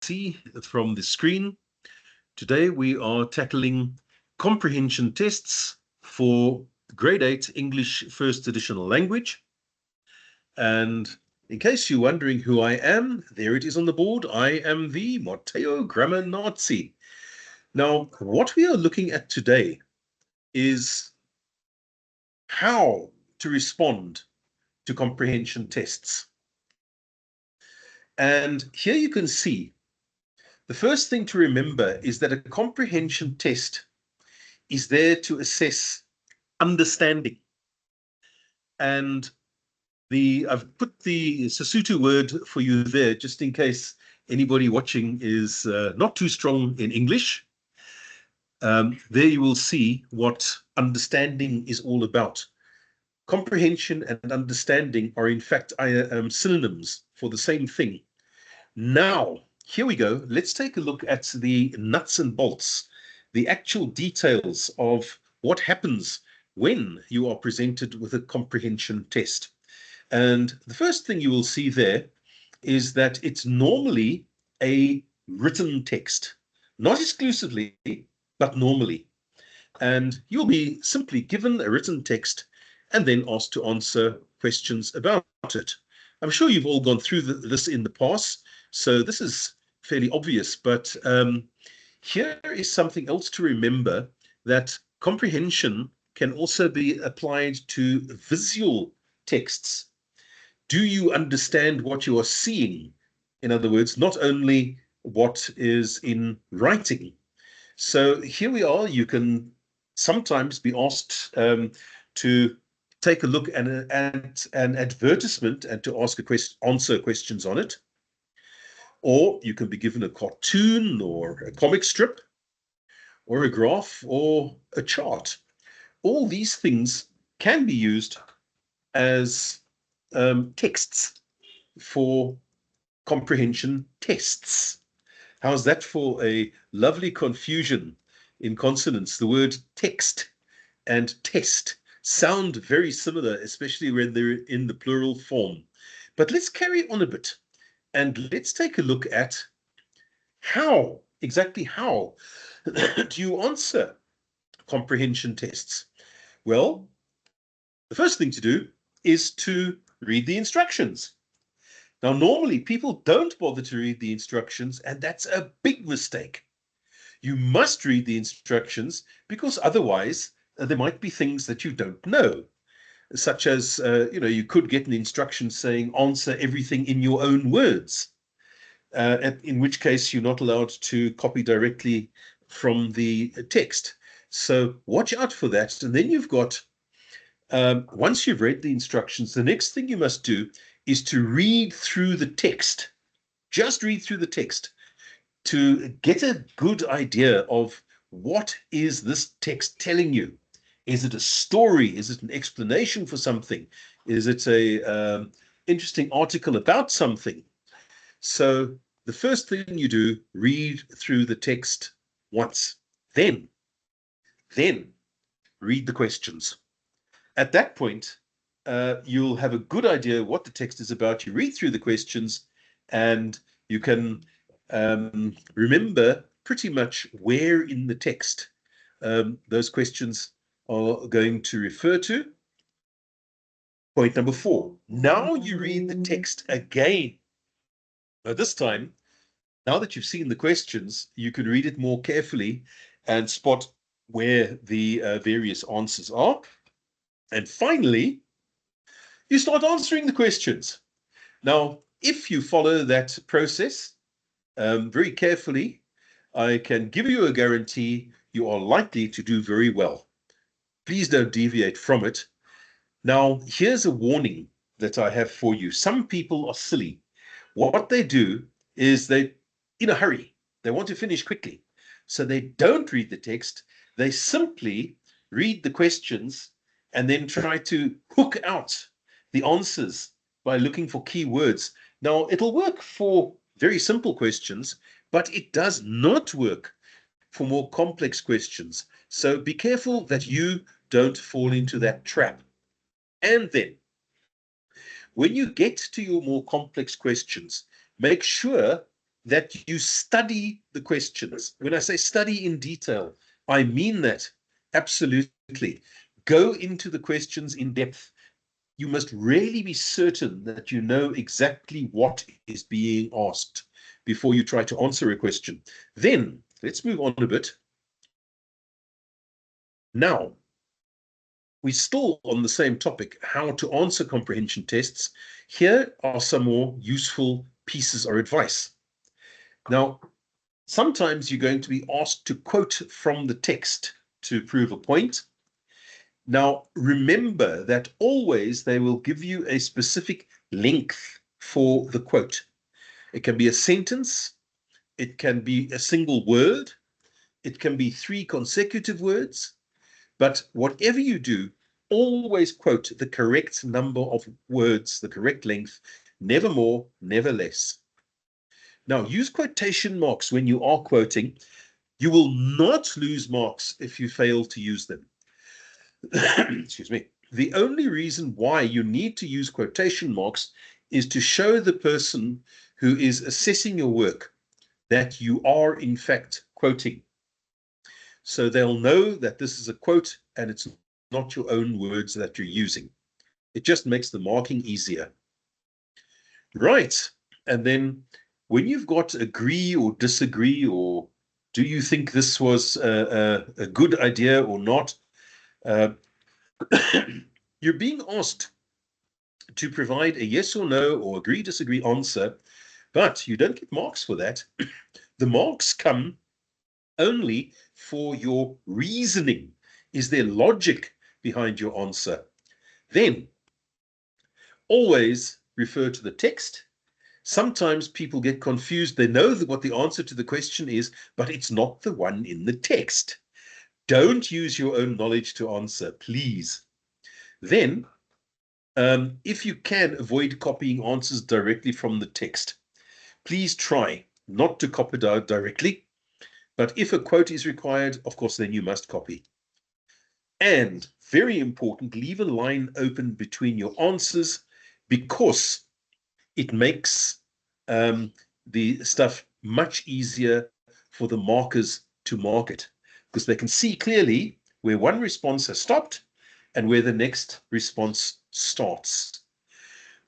see from the screen, today we are tackling comprehension tests for grade 8 English First Additional Language. And in case you're wondering who I am, there it is on the board. I am the Matteo Grammar Nazi. Now, what we are looking at today is how to respond to comprehension tests. And here you can see the first thing to remember is that a comprehension test is there to assess understanding. And I've put the Sesotho word for you there, just in case anybody watching is not too strong in English. There you will see what understanding is all about. Comprehension and understanding are in fact synonyms for the same thing. Now, here we go. Let's take a look at the nuts and bolts, the actual details of what happens when you are presented with a comprehension test. And the first thing you will see there is that it's normally a written text, not exclusively, but normally. And you'll be simply given a written text and then asked to answer questions about it. I'm sure you've all gone through this in the past, so this is fairly obvious, but here is something else to remember, that comprehension can also be applied to visual texts. Do you understand what you are seeing? In other words, not only what is in writing. So here we are. You can sometimes be asked to take a look at an advertisement and to answer questions on it. Or you can be given a cartoon or a comic strip or a graph or a chart. All these things can be used as texts for comprehension tests. How's that for a lovely confusion in consonants? The word text and test sound very similar, especially when they're in the plural form. But let's carry on a bit and let's take a look at exactly how do you answer comprehension tests? Well, the first thing to do is to read the instructions. Now, normally people don't bother to read the instructions, and that's a big mistake. You must read the instructions because otherwise there might be things that you don't know, such as, you could get an instruction saying answer everything in your own words, in which case you're not allowed to copy directly from the text. So watch out for that. And then you've got, once you've read the instructions, the next thing you must do is to read through the text. Just read through the text to get a good idea of what is this text telling you. Is it a story? Is it an explanation for something? Is it a interesting article about something? So the first thing you do, read through the text once. Then read the questions. At that point, you'll have a good idea what the text is about. You read through the questions and you can remember pretty much where in the text those questions are going to refer to. Point number 4. Now you read the text again. Now this time, now that you've seen the questions, you can read it more carefully and spot where the various answers are. And finally, you start answering the questions. Now, if you follow that process very carefully, I can give you a guarantee you are likely to do very well. Please don't deviate from it. Now, here's a warning that I have for you. Some people are silly. What they do is they're in a hurry. They want to finish quickly. So they don't read the text. They simply read the questions and then try to hook out the answers by looking for key words. Now, it'll work for very simple questions, but it does not work for more complex questions. So be careful that you don't fall into that trap. And then, when you get to your more complex questions, make sure that you study the questions. When I say study in detail, I mean that absolutely. Go into the questions in depth. You must really be certain that you know exactly what is being asked before you try to answer a question. Then let's move on a bit. Now, we're still on the same topic, how to answer comprehension tests. Here are some more useful pieces of advice. Now, sometimes you're going to be asked to quote from the text to prove a point. Now, remember that always they will give you a specific length for the quote. It can be a sentence, it can be a single word, it can be 3 consecutive words, but whatever you do, always quote the correct number of words, the correct length, never more, never less. Now, use quotation marks when you are quoting. You will not lose marks if you fail to use them. Excuse me. The only reason why you need to use quotation marks is to show the person who is assessing your work that you are in fact quoting. So they'll know that this is a quote and it's not your own words that you're using. It just makes the marking easier. Right. And then when you've got agree or disagree, or do you think this was a good idea or not, you're being asked to provide a yes or no or agree, disagree answer, but you don't get marks for that. The marks come only for your reasoning. Is there logic behind your answer? Then always refer to the text. Sometimes people get confused. They know what the answer to the question is, but it's not the one in the text. Don't use your own knowledge to answer, please. Then, if you can avoid copying answers directly from the text, please try not to copy it directly. But if a quote is required, of course, then you must copy. And very important, leave a line open between your answers, because it makes the stuff much easier for the markers to mark it, because they can see clearly where one response has stopped and where the next response starts.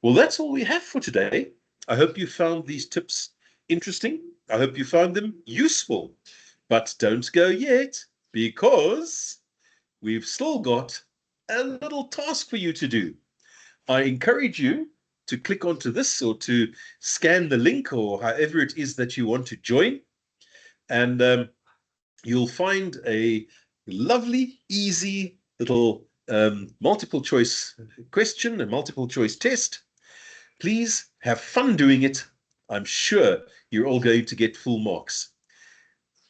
Well, that's all we have for today. I hope you found these tips interesting. I hope you found them useful. But don't go yet, because we've still got a little task for you to do. I encourage you to click onto this or to scan the link or however it is that you want to join. And you'll find a lovely, easy little multiple choice question, a multiple choice test. Please have fun doing it. I'm sure you're all going to get full marks.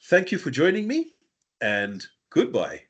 Thank you for joining me, and goodbye.